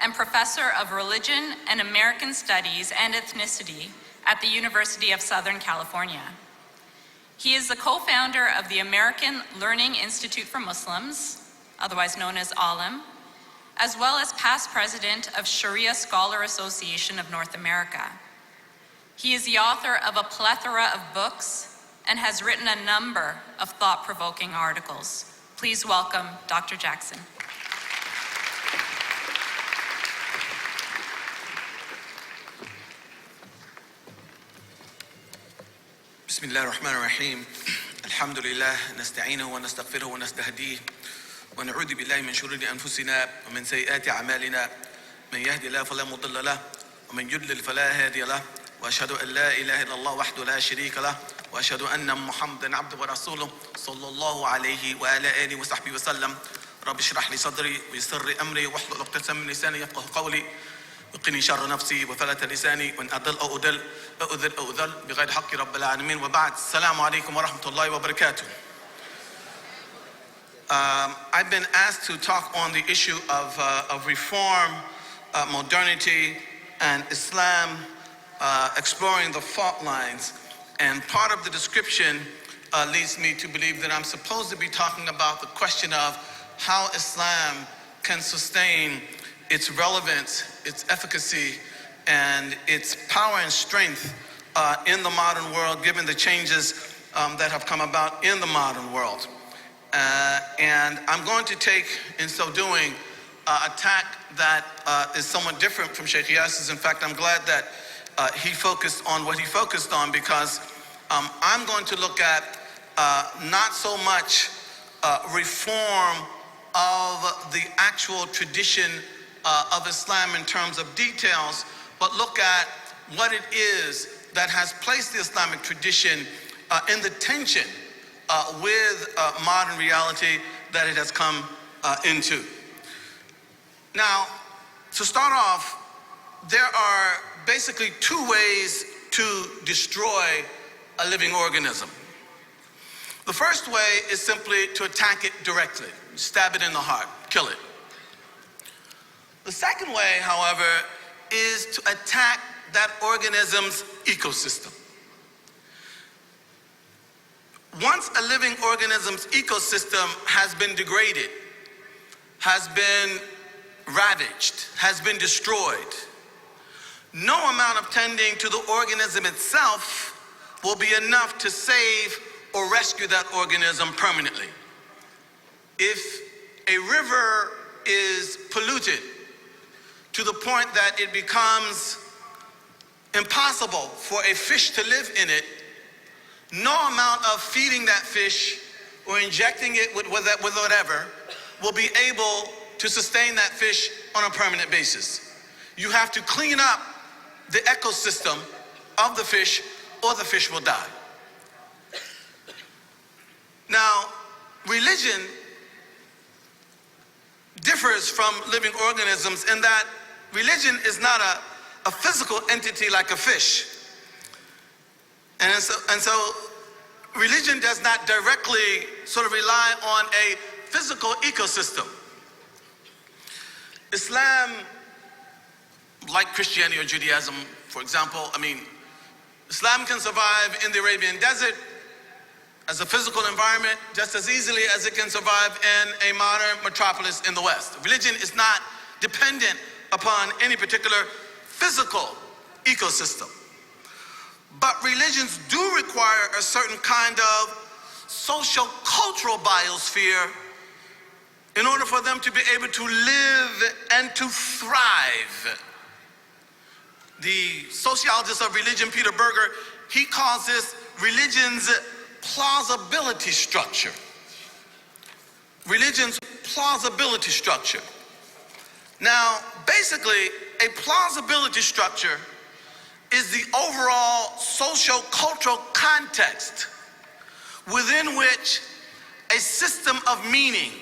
and Professor of Religion and American Studies and Ethnicity at the University of Southern California. He is the co-founder of the American Learning Institute for Muslims, otherwise known as ALIM, as well as past president of Sharia Scholar Association of North America. He is the author of a plethora of books and has written a number of thought-provoking articles. Please welcome Dr. Jackson. بسم الله الرحمن الرحيم الحمد لله نستعينه ونستغفره ونستهديه ونعوذ بالله من شرور أنفسنا ومن سيئات أعمالنا من يهدي الله فلا مضل له ومن يضلل فلا هادي له وأشهد أن لا إله إلا الله وحده لا شريك له وأشهد أن محمدا عبده ورسوله صلى الله عليه وعلى آله وصحبه وسلم رب اشرح لي صدري ويسر لي أمري واحلل عقدة من لساني يفقهوا قولي وقني شر نفسي وفلت لساني وإن أضل أو أضل أؤذل أو أذل بغير حق رب العالمين وبعد السلام عليكم ورحمة الله وبركاته. I've been asked to talk on the issue of reform, modernity, and Islam, exploring the fault lines. And part of the description leads me to believe that I'm supposed to be talking about the question of how Islam can sustain its relevance, its efficacy, and its power and strength in the modern world, given the changes that have come about in the modern world. And I'm going to take, in so doing, a tack that is somewhat different from Sheikh Yasser's. In fact, I'm glad that he focused on what he focused on, because I'm going to look at not so much reform of the actual tradition of Islam in terms of details, but look at what it is that has placed the Islamic tradition in the tension with modern reality that it has come into. Now, to start off, there are basically two ways to destroy a living organism. The first way is simply to attack it directly, stab it in the heart, kill it. The second way, however, is to attack that organism's ecosystem. Once a living organism's ecosystem has been degraded, has been ravaged, has been destroyed, no amount of tending to the organism itself will be enough to save or rescue that organism permanently. If a river is polluted to the point that it becomes impossible for a fish to live in it, no amount of feeding that fish or injecting it with whatever will be able to sustain that fish on a permanent basis. You have to clean up the ecosystem of the fish, or the fish will die. Now, religion differs from living organisms in that religion is not a physical entity like a fish. And so religion does not directly sort of rely on a physical ecosystem. Islam, like Christianity or Judaism, for example, Islam can survive in the Arabian desert as a physical environment just as easily as it can survive in a modern metropolis in the West. Religion is not dependent upon any particular physical ecosystem. But religions do require a certain kind of social-cultural biosphere in order for them to be able to live and to thrive. The sociologist of religion, Peter Berger, he calls this religion's plausibility structure. Religion's plausibility structure. Now, basically, a plausibility structure is the overall social-cultural context within which a system of meaning,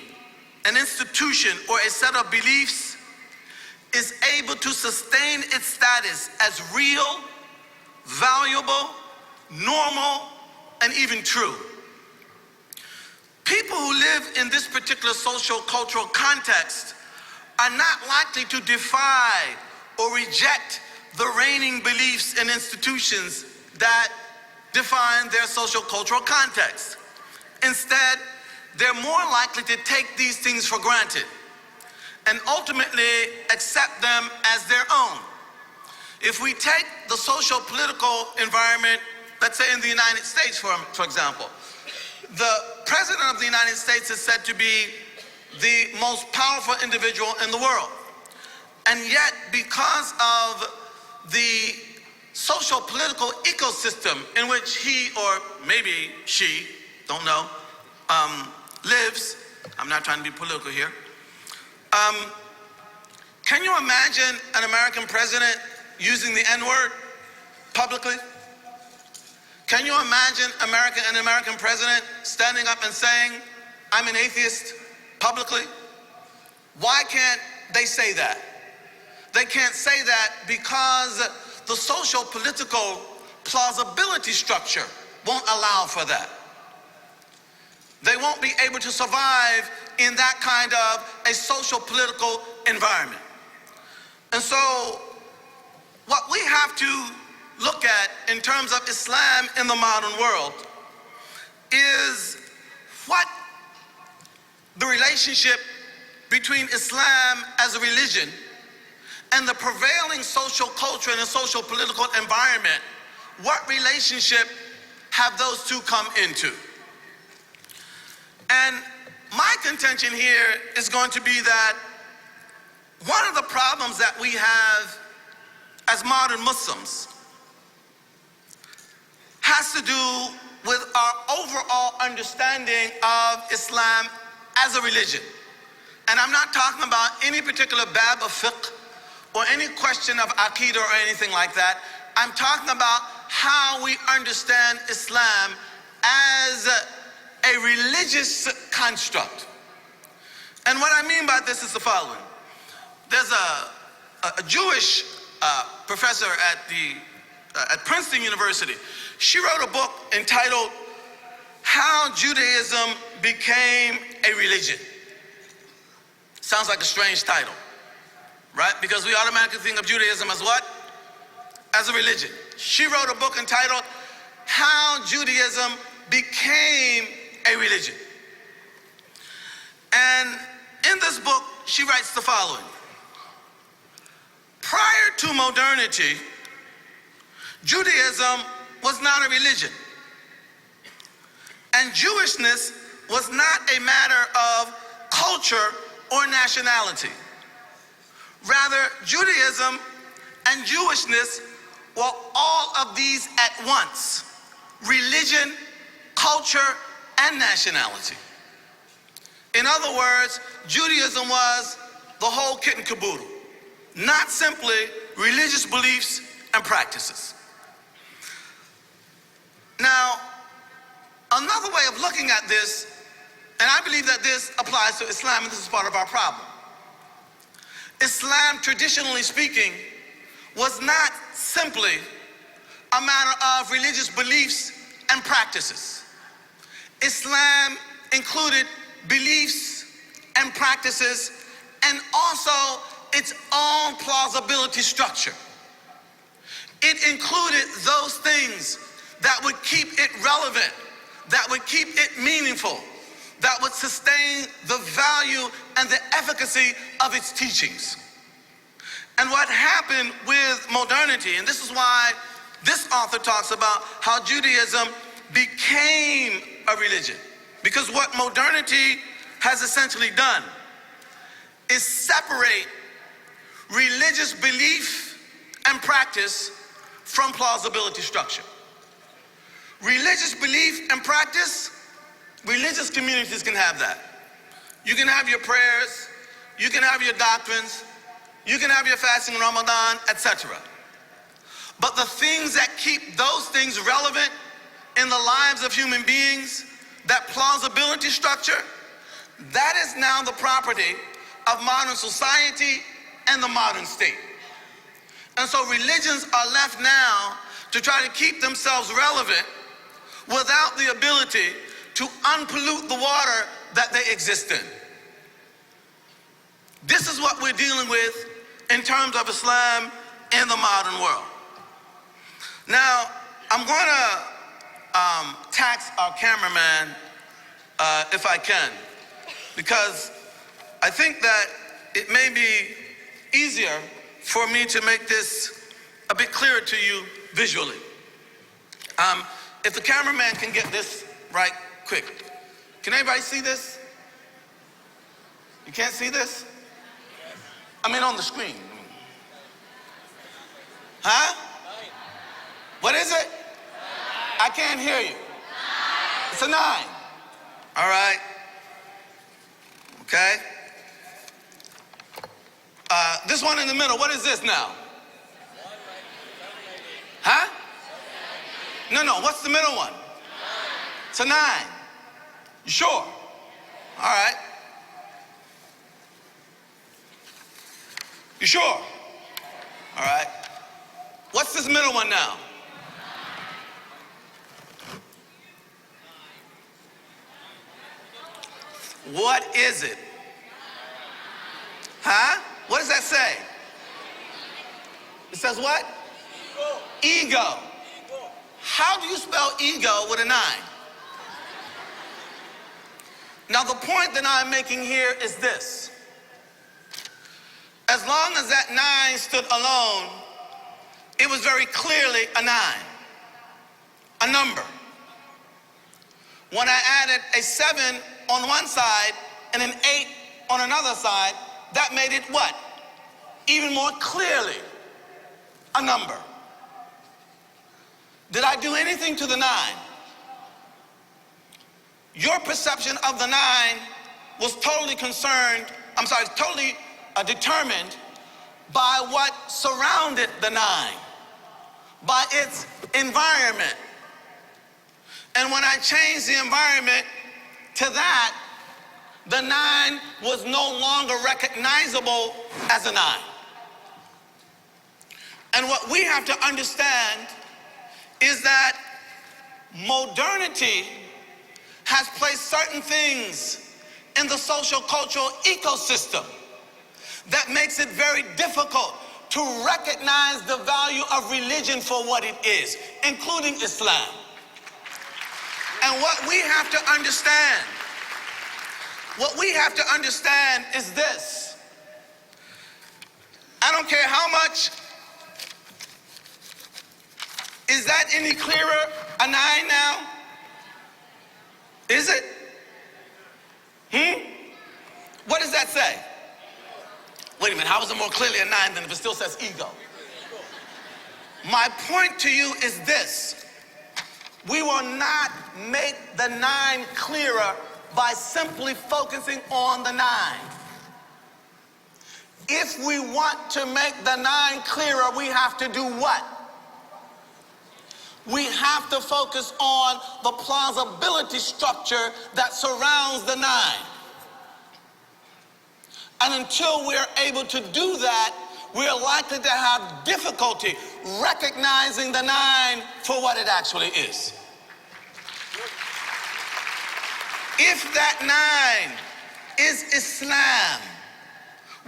an institution, or a set of beliefs is able to sustain its status as real, valuable, normal, and even true. People who live in this particular social cultural context are not likely to defy or reject the reigning beliefs and institutions that define their social cultural context. Instead, they're more likely to take these things for granted and ultimately accept them as their own. If we take the social political environment, let's say in the United States, for example, the President of the United States is said to be the most powerful individual in the world. And yet, because of the social political ecosystem in which he, or maybe she, don't know, lives, I'm not trying to be political here, can you imagine an American president using the N-word publicly? Can you imagine an American president standing up and saying, I'm an atheist, publicly? Why can't they say that? They can't say that because the social political plausibility structure won't allow for that. They won't be able to survive in that kind of a social political environment. And so what we have to look at in terms of Islam in the modern world is what the relationship between Islam as a religion and the prevailing social culture and the social political environment, what relationship have those two come into? And my contention here is going to be that one of the problems that we have as modern Muslims has to do with our overall understanding of Islam as a religion. And I'm not talking about any particular bab of fiqh or any question of aqeedah or anything like that. I'm talking about how we understand Islam as a religious construct. And what I mean by this is the following. There's a Jewish professor at Princeton University. She wrote a book entitled How Judaism Became a Religion. Sounds like a strange title, right? Because we automatically think of Judaism as what? As a religion. She wrote a book entitled How Judaism Became a Religion. And in this book, she writes the following. Prior to modernity, Judaism was not a religion. And Jewishness was not a matter of culture or nationality. Rather, Judaism and Jewishness were all of these at once: religion, culture, and nationality. In other words, Judaism was the whole kit and caboodle, not simply religious beliefs and practices. Now, another way of looking at this, and I believe that this applies to Islam, and this is part of our problem. Islam, traditionally speaking, was not simply a matter of religious beliefs and practices. Islam included beliefs and practices and also its own plausibility structure. It included those things that would keep it relevant, that would keep it meaningful, that would sustain the value and the efficacy of its teachings. And what happened with modernity, and this is why this author talks about how Judaism became a religion, because what modernity has essentially done is separate religious belief and practice from plausibility structure. Religious belief and practice, religious communities can have that. You can have your prayers, you can have your doctrines, you can have your fasting in Ramadan, etc. But the things that keep those things relevant in the lives of human beings, that plausibility structure, that is now the property of modern society and the modern state. And so religions are left now to try to keep themselves relevant without the ability to unpollute the water that they exist in. This is what we're dealing with in terms of Islam in the modern world. Now, I'm going to tax our cameraman if I can, because I think that it may be easier for me to make this a bit clearer to you visually. If the cameraman can get this right quick. Can anybody see this? You can't see this? I mean on the screen. Huh? What is it? I can't hear you. It's a 9. All right. Okay. This one in the middle, what is this now? Huh? No, what's the middle one? It's a 9. You sure? All right. You sure? All right. What's this middle one now? What is it? Huh? What does that say? It says what? Ego. How do you spell ego with a 9? Now the point that I'm making here is this. As long as that 9 stood alone, it was very clearly a 9, a number. When I added a 7 on one side and an 8 on another side, that made it what? Even more clearly a number. Did I do anything to the 9? Your perception of the 9 was totally determined by what surrounded the 9, by its environment. And when I changed the environment to that, the 9 was no longer recognizable as a 9. And what we have to understand is that modernity has placed certain things in the social cultural ecosystem that makes it very difficult to recognize the value of religion for what it is, including Islam. And what we have to understand is this. I don't care how much. Is that any clearer? A 9 now? Is it? What does that say? Wait a minute, how is it more clearly a 9 than if it still says ego? My point to you is this. We will not make the 9 clearer by simply focusing on the 9. If we want to make the 9 clearer, we have to do what? We have to focus on the plausibility structure that surrounds the 9. And until we're able to do that, we're likely to have difficulty recognizing the 9 for what it actually is. If that 9 is Islam,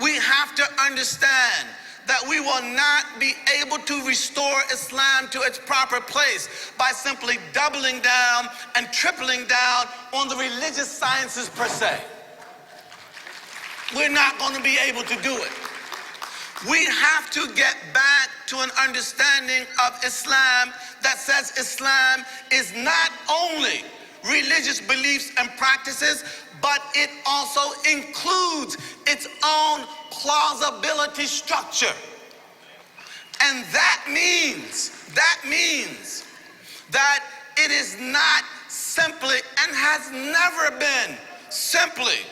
we have to understand that we will not be able to restore Islam to its proper place by simply doubling down and tripling down on the religious sciences per se. We're not going to be able to do it. We have to get back to an understanding of Islam that says Islam is not only religious beliefs and practices, but it also includes its own plausibility structure. And that means that it is not simply and has never been simply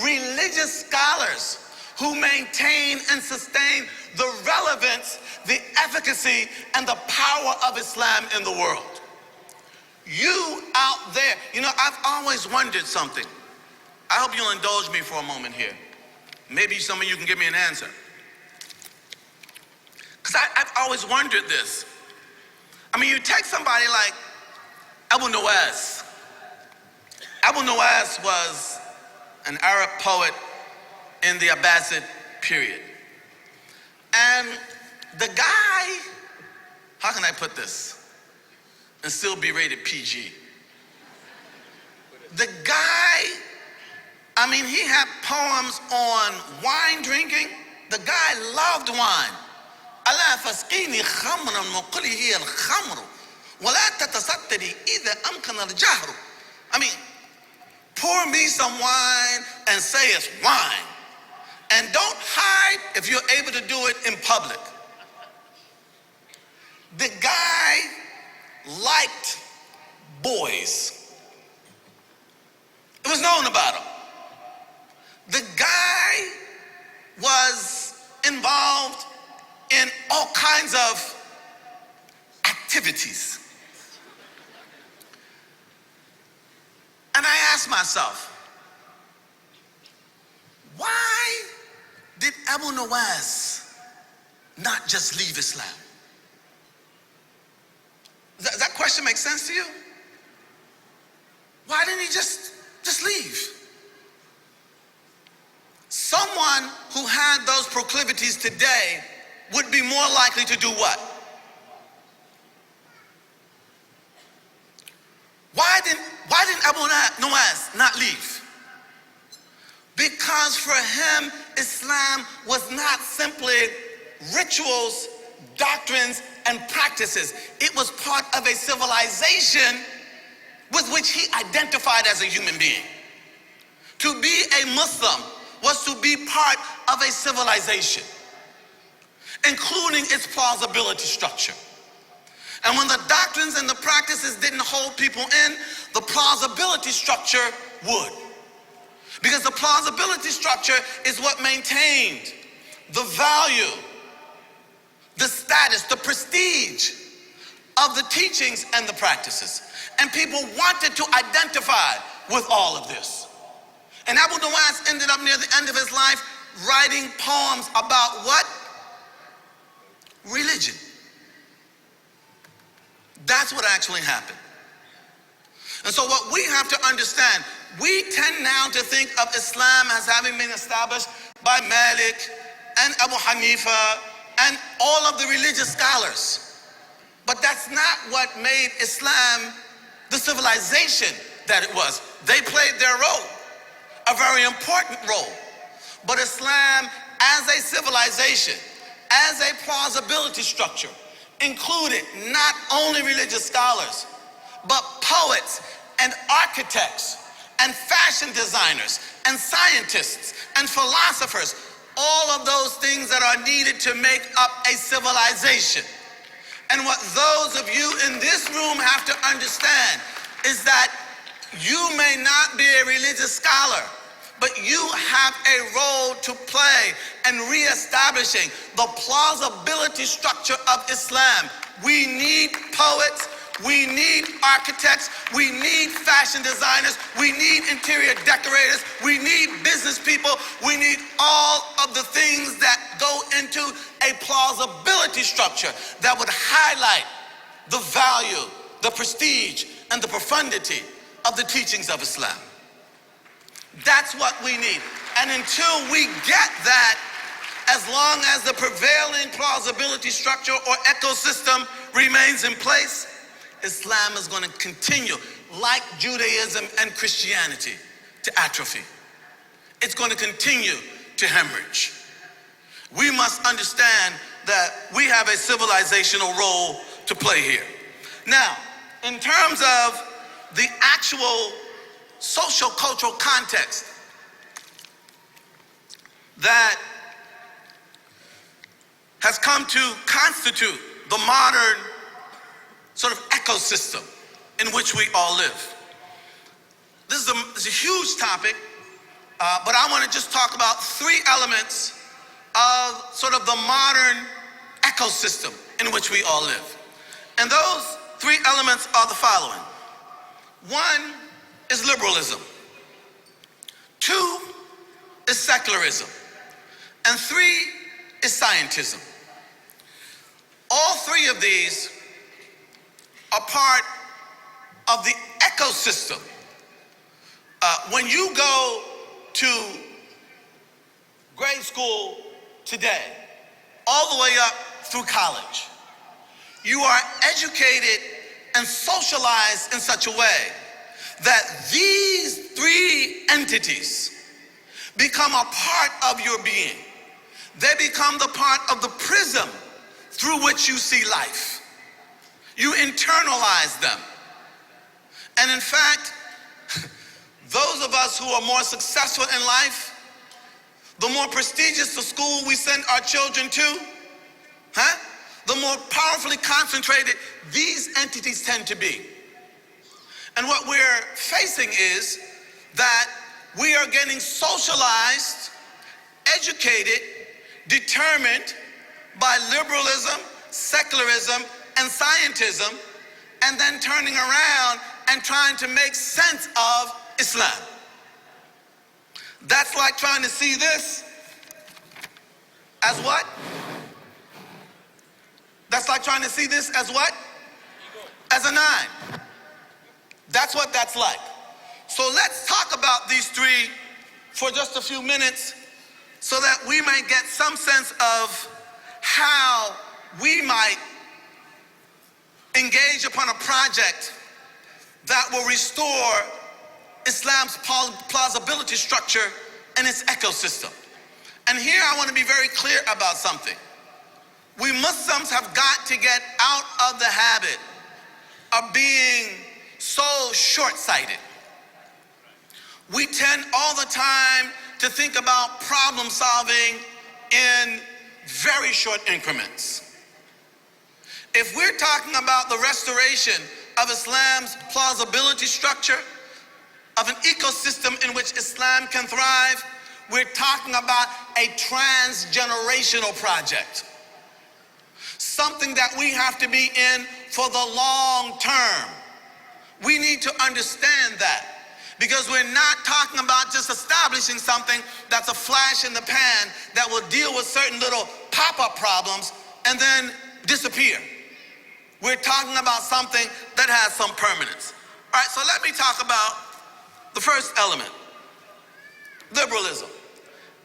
religious scholars who maintain and sustain the relevance, the efficacy, and the power of Islam in the world. You out there, I've always wondered something. I hope you'll indulge me for a moment here. Maybe some of you can give me an answer. Because I've always wondered this. I mean, you take somebody like Abu Nuwas. Abu Nuwas was an Arab poet in the Abbasid period. And the guy, how can I put this and still be rated PG? The guy, I mean, he had poems on wine drinking. The guy loved wine. ألا فاسقيني خمرا وقل هي الخمر ولا تتصدري إذا أمكن الجهر. I mean, pour me some wine and say it's wine. And don't hide if you're able to do it in public. The guy liked boys. It was known about him. The guy was involved in all kinds of activities. And I asked myself, why did Abu Nawaz not just leave Islam? Does that question make sense to you? Why didn't he just leave? Someone who had those proclivities today would be more likely to do what? Why didn't Abu Nawaz not leave? Because for him, Islam was not simply rituals, doctrines, and practices. It was part of a civilization with which he identified as a human being. To be a Muslim was to be part of a civilization, including its plausibility structure. And when the doctrines and the practices didn't hold people in, the plausibility structure would. Because the plausibility structure is what maintained the value, the status, the prestige of the teachings and the practices. And people wanted to identify with all of this. And Abu Nawaz ended up near the end of his life writing poems about what? Religion. That's what actually happened. And so what we have to understand, we tend now to think of Islam as having been established by Malik and Abu Hanifa and all of the religious scholars. But that's not what made Islam the civilization that it was. They played their role, a very important role. But Islam as a civilization, as a plausibility structure, included not only religious scholars, but poets and architects and fashion designers and scientists and philosophers, all of those things that are needed to make up a civilization. And what those of you in this room have to understand is that you may not be a religious scholar, but you have a role to play in reestablishing the plausibility structure of Islam. We need poets, we need architects, we need fashion designers, we need interior decorators, we need business people, we need all of the things that go into a plausibility structure that would highlight the value, the prestige, and the profundity of the teachings of Islam. That's what we need. And until we get that, as long as the prevailing plausibility structure or ecosystem remains in place, Islam is going to continue, like Judaism and Christianity, to atrophy. It's going to continue to hemorrhage. We must understand that we have a civilizational role to play here. Now, in terms of the actual social cultural context that has come to constitute the modern sort of ecosystem in which we all live. This is a huge topic, but I want to just talk about three elements of sort of the modern ecosystem in which we all live. And those three elements are the following. One is liberalism. Two is secularism. And three is scientism. All three of these are part of the ecosystem. When you go to grade school today, all the way up through college. You are educated and socialized in such a way that these three entities become a part of your being. They become the part of the prism through which you see life. You internalize them. And in fact, those of us who are more successful in life, the more prestigious the school we send our children to, the more powerfully concentrated these entities tend to be. And what we're facing is that we are getting socialized, educated, determined by liberalism, secularism, and scientism, and then turning around and trying to make sense of Islam. That's like trying to see this as what? That's like trying to see this as what? As a 9. That's what that's like. So let's talk about these three for just a few minutes so that we may get some sense of how we might engage upon a project that will restore Islam's plausibility structure and its ecosystem. And here I want to be very clear about something. We Muslims have got to get out of the habit of being so short-sighted. We tend all the time to think about problem solving in very short increments. If we're talking about the restoration of Islam's plausibility structure, of an ecosystem in which Islam can thrive, we're talking about a transgenerational project. Something that we have to be in for the long term. We need to understand that, because we're not talking about just establishing something that's a flash in the pan that will deal with certain little pop-up problems and then disappear. We're talking about something that has some permanence. All right, so let me talk about the first element, liberalism.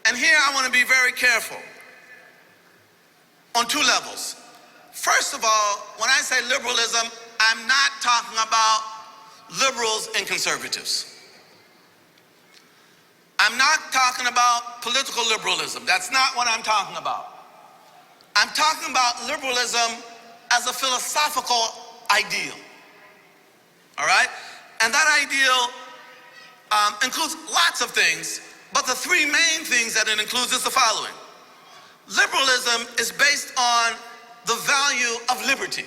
And here I want to be very careful on 2 levels. First of all, when I say liberalism, I'm not talking about liberals and conservatives. I'm not talking about political liberalism. That's not what I'm talking about. I'm talking about liberalism as a philosophical ideal. All right? And that ideal includes lots of things, but the 3 main things that it includes is the following. Liberalism is based on the value of liberty.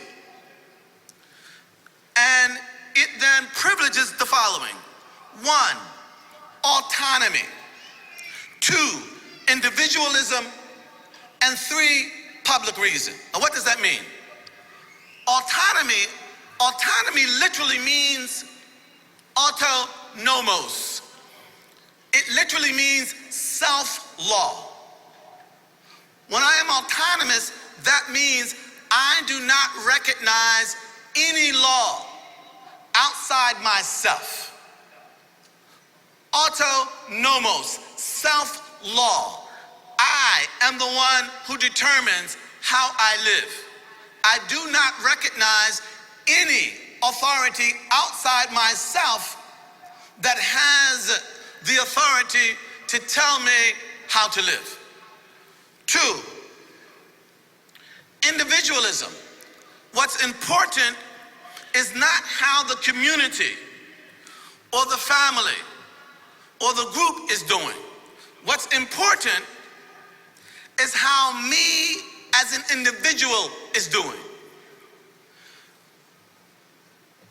And it then privileges the following. 1, autonomy. 2, individualism. And 3, public reason. Now what does that mean? Autonomy literally means autonomos. It literally means self-law. When I am autonomous, that means I do not recognize any law outside myself. Autonomos, self-law. I am the one who determines how I live. I do not recognize any authority outside myself that has the authority to tell me how to live. 2, individualism. What's important is not how the community or the family or the group is doing. What's important is how me as an individual is doing.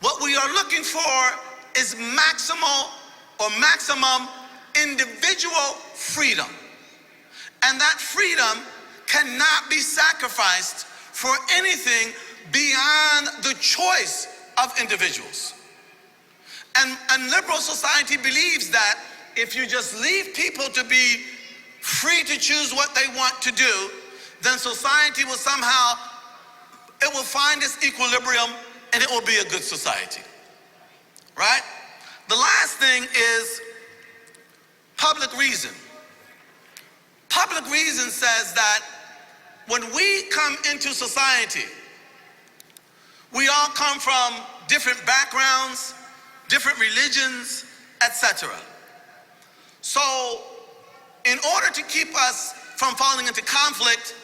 What we are looking for is maximum individual freedom. And that freedom cannot be sacrificed for anything beyond the choice of individuals. And liberal society believes that if you just leave people to be free to choose what they want to do, then society will somehow, it will find its equilibrium and it will be a good society, right? The last thing is public reason. Public reason says that when we come into society, we all come from different backgrounds, different religions, etc. So, in order to keep us from falling into conflict,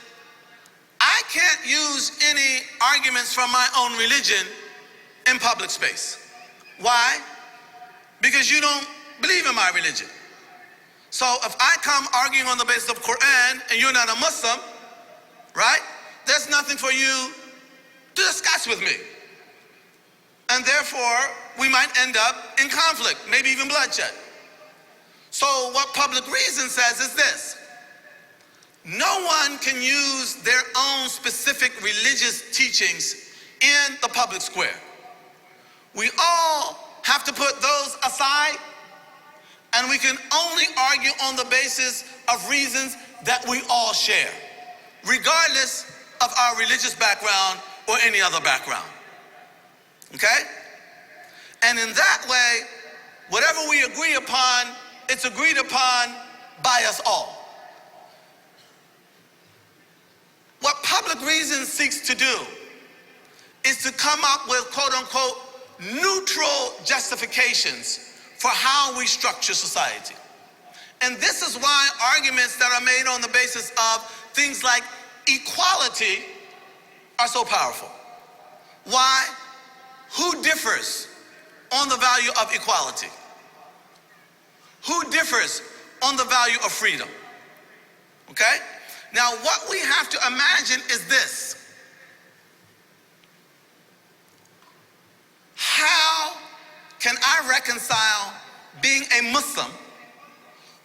I can't use any arguments from my own religion in public space. Why? Because you don't believe in my religion. So if I come arguing on the basis of Quran and you're not a Muslim, right? There's nothing for you to discuss with me. And therefore, we might end up in conflict, maybe even bloodshed. So what public reason says is this: no one can use their own specific religious teachings in the public square. We all have to put those aside, and we can only argue on the basis of reasons that we all share, regardless of our religious background or any other background. Okay? And in that way, whatever we agree upon, it's agreed upon by us all. What public reason seeks to do is to come up with quote unquote neutral justifications for how we structure society. And this is why arguments that are made on the basis of things like equality are so powerful. Why? Who differs on the value of equality? Who differs on the value of freedom? Okay? Now, what we have to imagine is this: how can I reconcile being a Muslim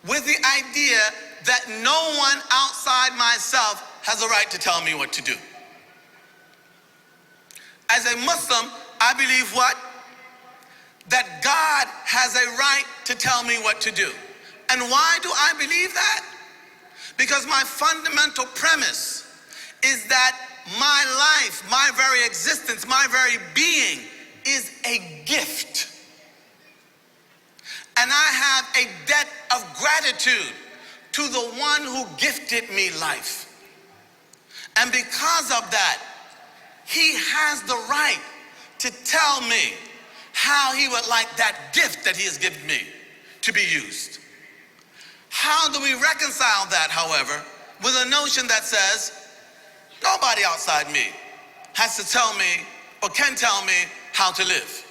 with the idea that no one outside myself has a right to tell me what to do? As a Muslim, I believe what? That God has a right to tell me what to do. And why do I believe that? Because my fundamental premise is that my life, my very existence, my very being is a gift. And I have a debt of gratitude to the one who gifted me life. And because of that, he has the right to tell me how he would like that gift that he has given me to be used. How do we reconcile that, however, with a notion that says nobody outside me has to tell me or can tell me how to live?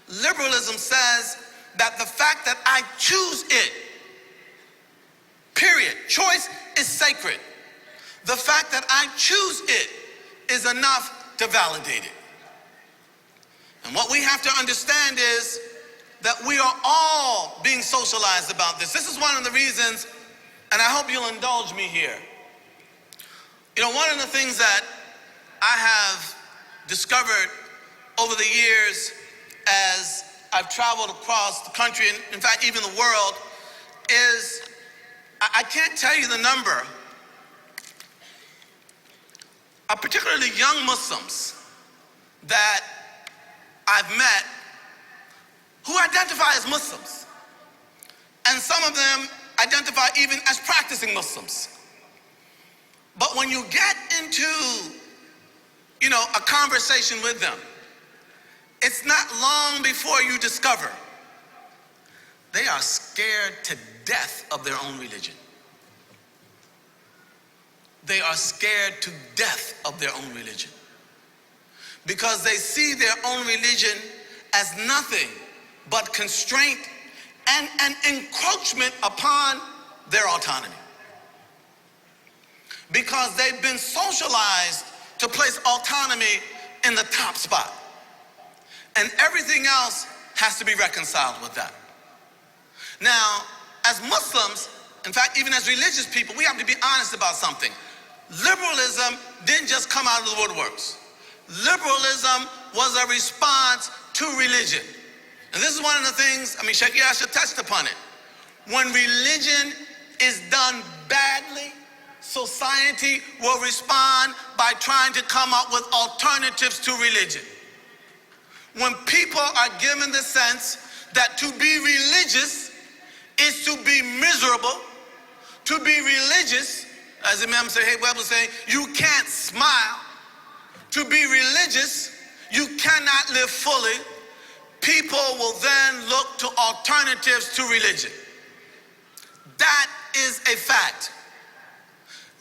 Liberalism says that the fact that I choose it, period, choice is sacred. The fact that I choose it is enough to validate it. And what we have to understand is that we are all being socialized about this. This is one of the reasons, and I hope you'll indulge me here. You know, one of the things that I have discovered over the years as I've traveled across the country, and in fact even the world, is I can't tell you the number of particularly young Muslims that I've met who identify as Muslims. And some of them identify even as practicing Muslims. But when you get into, a conversation with them, it's not long before you discover they are scared to death of their own religion. They are scared to death of their own religion, because they see their own religion as nothing but constraint and an encroachment upon their autonomy. Because they've been socialized to place autonomy in the top spot. And everything else has to be reconciled with that. Now, as Muslims, in fact, even as religious people, we have to be honest about something. Liberalism didn't just come out of the woodworks. Liberalism was a response to religion. And this is one of the things, Sheikh Yasha touched upon it. When religion is done badly, society will respond by trying to come up with alternatives to religion. When people are given the sense that to be religious is to be miserable, To be religious, as Imam Sahih Webb was saying, you can't smile. To be religious, you cannot live fully. People will then look to alternatives to religion. That is a fact.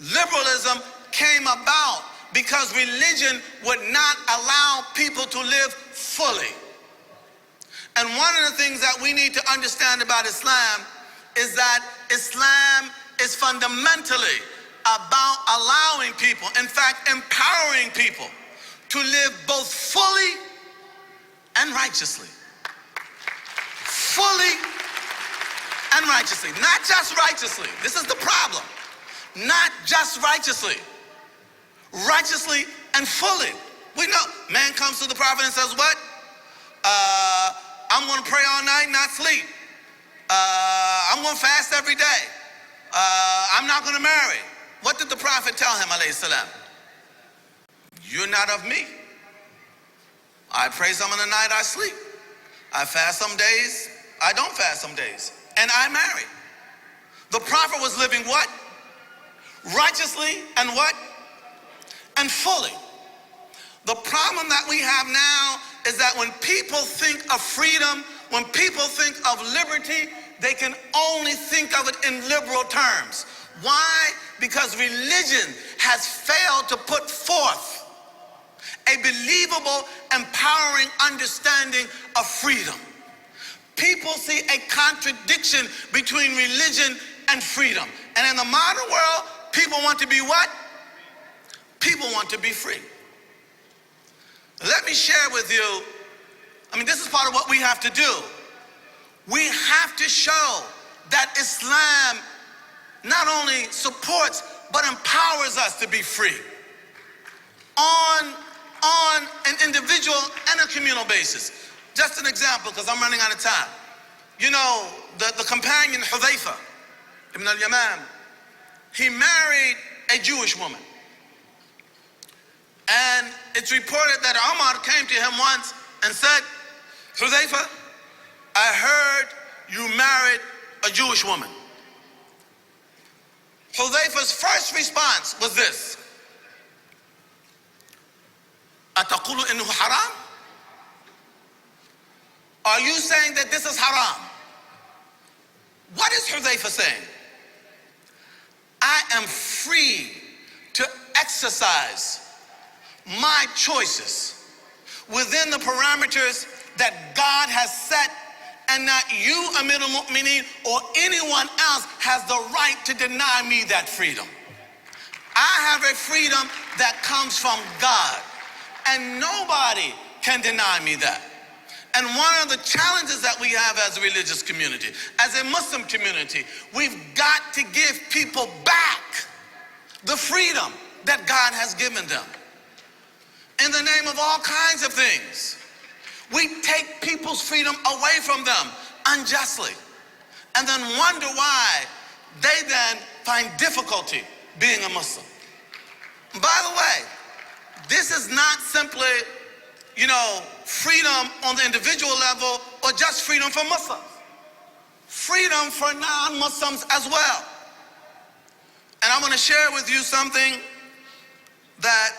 Liberalism came about because religion would not allow people to live fully. And one of the things that we need to understand about Islam is that Islam is fundamentally about allowing people, in fact, empowering people to live both fully and righteously. Fully and righteously. Not just righteously. This is the problem. Not just righteously. Righteously and fully. We know man comes to the prophet and says, what? I'm going to pray all night, not sleep. I'm going to fast every day. I'm not going to marry. What did the prophet tell him, alayhi salam? You're not of me. I pray some of the night, I sleep. I fast some days, I don't fast some days. And I marry. The prophet was living what? Righteously and what? And fully. The problem that we have now is that when people think of freedom, when people think of liberty, they can only think of it in liberal terms. Why? Because religion has failed to put forth a believable, empowering understanding of freedom. People see a contradiction between religion and freedom. And in the modern world, people want to be what? People want to be free. Let me share with you, this is part of what we have to do. We have to show that Islam not only supports, but empowers us to be free on an individual and a communal basis. Just an example, because I'm running out of time. You know, the companion Hudhayfa ibn al-Yaman, he married a Jewish woman. And it's reported that Umar came to him once and said, Hudhayfa, I heard you married a Jewish woman. Hudhayfa's first response was this: أتقول إنه حرام? Are you saying that this is haram? What is Hudhayfa saying? I am free to exercise my choices within the parameters that God has set, and not you, Amir al-Mu'mineen, or anyone else has the right to deny me that freedom. I have a freedom that comes from God, and nobody can deny me that. And one of the challenges that we have as a religious community, as a Muslim community, we've got to give people back the freedom that God has given them. In the name of all kinds of things, we take people's freedom away from them unjustly, and then wonder why they then find difficulty being a Muslim. By the way, this is not simply, freedom on the individual level or just freedom for Muslims. Freedom for non-Muslims as well. And I'm going to share with you something that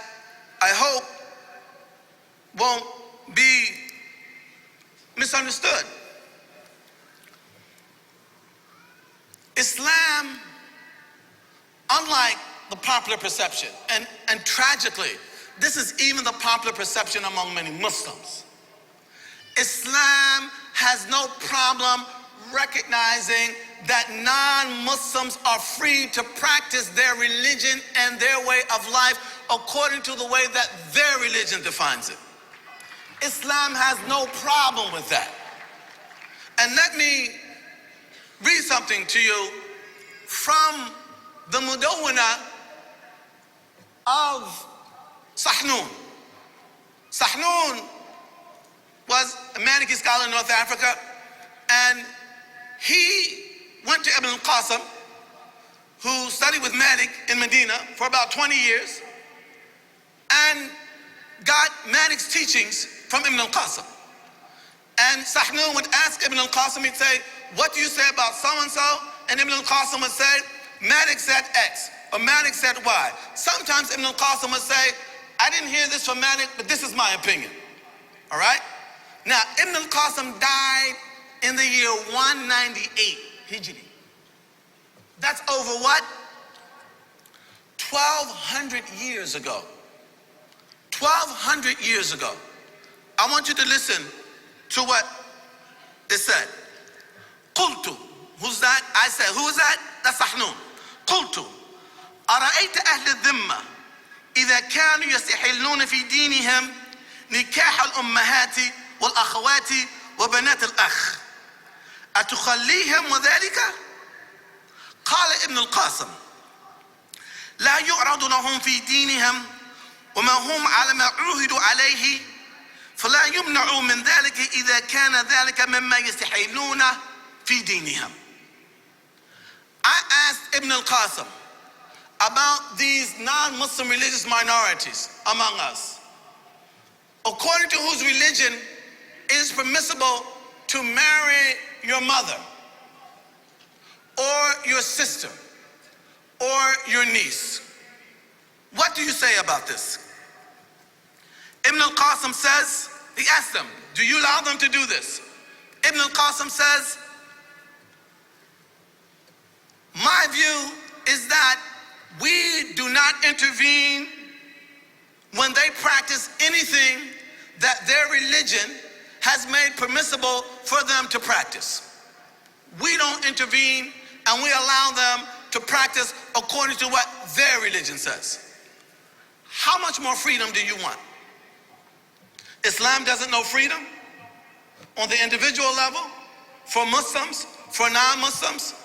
I hope won't be misunderstood. Islam, unlike the popular perception, and tragically, this is even the popular perception among many Muslims. Islam has no problem recognizing that non-Muslims are free to practice their religion and their way of life according to the way that their religion defines it. Islam has no problem with that. And let me read something to you from the Mudawwana of Sahnun. Sahnun was a Maliki scholar in North Africa, and he went to Ibn al-Qasim, who studied with Malik in Medina for about 20 years, and got Malik's teachings from Ibn al-Qasim. And Sahnun would ask Ibn al-Qasim, he'd say, what do you say about so-and-so? And Ibn al-Qasim would say, Malik said X, or Malik said Y. Sometimes Ibn al-Qasim would say, I didn't hear this from Malik, but this is my opinion. All right? Now, Ibn al-Qasim died in the year 198 Hijri. That's over what? 1,200 years ago. 1,200 years ago. I want you to listen to what it said. قلت. Who's that? I said. Who is that? That's Sahnun. قلت. أرأيت أهل الذمة إذا كانوا يستحلون في دينهم نكاح الأمهات والأخوات وبنات الأخ أتخليهم وذلك؟ قال ابن القاسم لا يعرض لهم في دينهم وما هم على ما عهدوا عليه فلا يمنعوا من ذلك إذا كان ذلك مما يستحيلون في دينهم. I asked Ibn al-Qasim about these non-Muslim religious minorities among us, according to whose religion it is permissible to marry your mother or your sister or your niece. What do you say about this? Ibn al-Qasim says, he asked them, do you allow them to do this? Ibn al-Qasim says, my view is that we do not intervene when they practice anything that their religion has made permissible for them to practice. We don't intervene and we allow them to practice according to what their religion says. How much more freedom do you want? Islam doesn't know freedom on the individual level, for Muslims, for non-Muslims.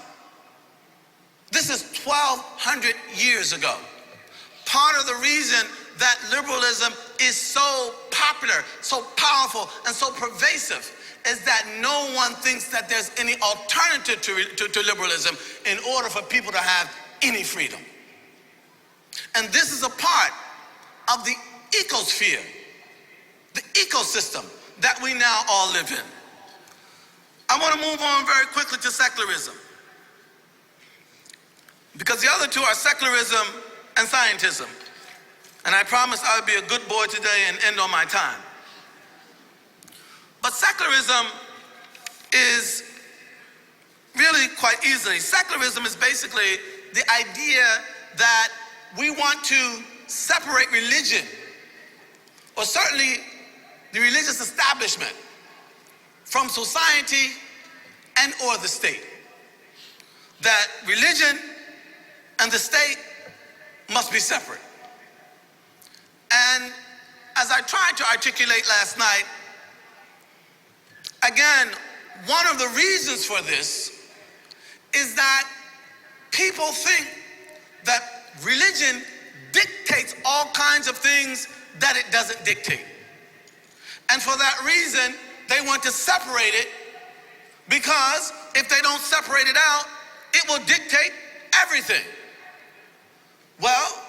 This is 1,200 years ago. Part of the reason that liberalism is so popular, so powerful, and so pervasive is that no one thinks that there's any alternative to liberalism in order for people to have any freedom. And this is a part of the ecosphere, the ecosystem that we now all live in. I want to move on very quickly to secularism, because the other two are secularism and scientism. And I promised I would be a good boy today and end on my time. But secularism is really quite easily. Secularism is basically the idea that we want to separate religion, or certainly the religious establishment, from society and or the state. That religion and the state must be separate. And as I tried to articulate last night, again, one of the reasons for this is that people think that religion dictates all kinds of things that it doesn't dictate. And for that reason, they want to separate it, because if they don't separate it out, it will dictate everything. Well,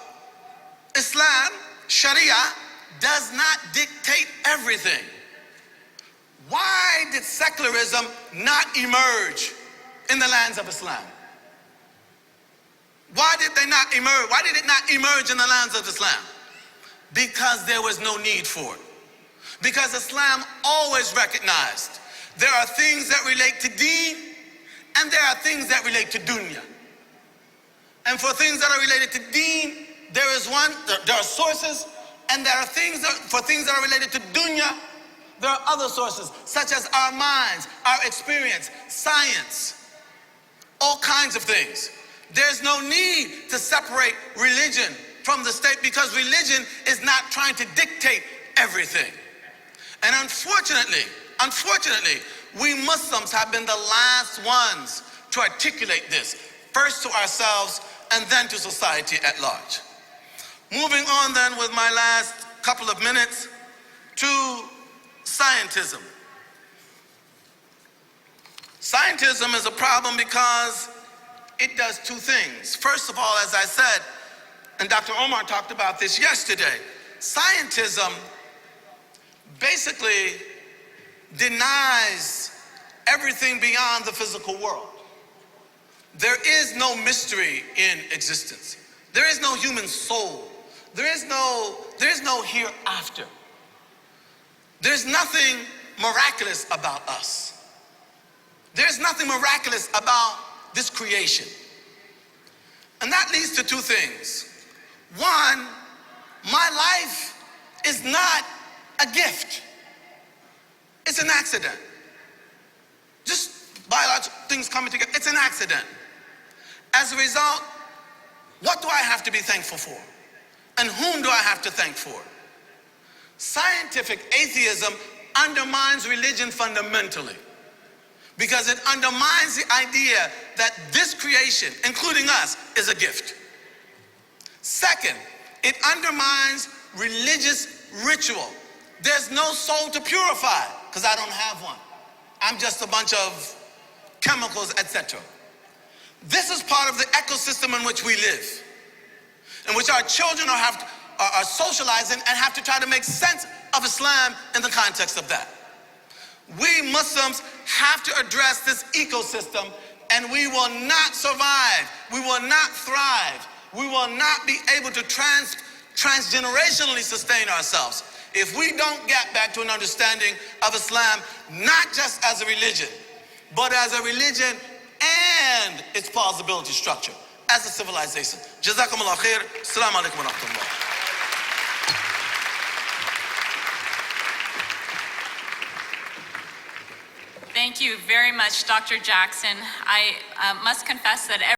Islam, Sharia, does not dictate everything. Why did secularism not emerge in the lands of Islam? Why did they not emerge? Why did it not emerge in the lands of Islam? Because there was no need for it. Because Islam always recognized there are things that relate to deen and there are things that relate to dunya. And for things that are related to deen, there are sources, and there are for things that are related to dunya, there are other sources, such as our minds, our experience, science, all kinds of things. There's no need to separate religion from the state, because religion is not trying to dictate everything. And unfortunately, we Muslims have been the last ones to articulate this, first to ourselves and then to society at large. Moving on then with my last couple of minutes to scientism. Scientism is a problem because it does two things. First of all, as I said, and Dr. Omar talked about this yesterday, scientism basically denies everything beyond the physical world. There is no mystery in existence. There is no human soul. There is no hereafter. There's nothing miraculous about us. There's nothing miraculous about this creation. And that leads to two things. One, my life is not a gift. It's an accident. Just biological things coming together. It's an accident. As a result, what do I have to be thankful for? And whom do I have to thank for? Scientific atheism undermines religion fundamentally because it undermines the idea that this creation, including us, is a gift. Second, it undermines religious ritual. There's no soul to purify because I don't have one. I'm just a bunch of chemicals, etc. This is part of the ecosystem in which we live, in which our children are socializing and have to try to make sense of Islam in the context of that. We Muslims have to address this ecosystem, and we will not survive. We will not thrive. We will not be able to transgenerationally sustain ourselves if we don't get back to an understanding of Islam, not just as a religion, but as a religion and its plausibility structure, as a civilization. Jazakumullah khair. Assalamu alaikum wa rahmatullah. Thank you very much, Dr. Jackson. I must confess that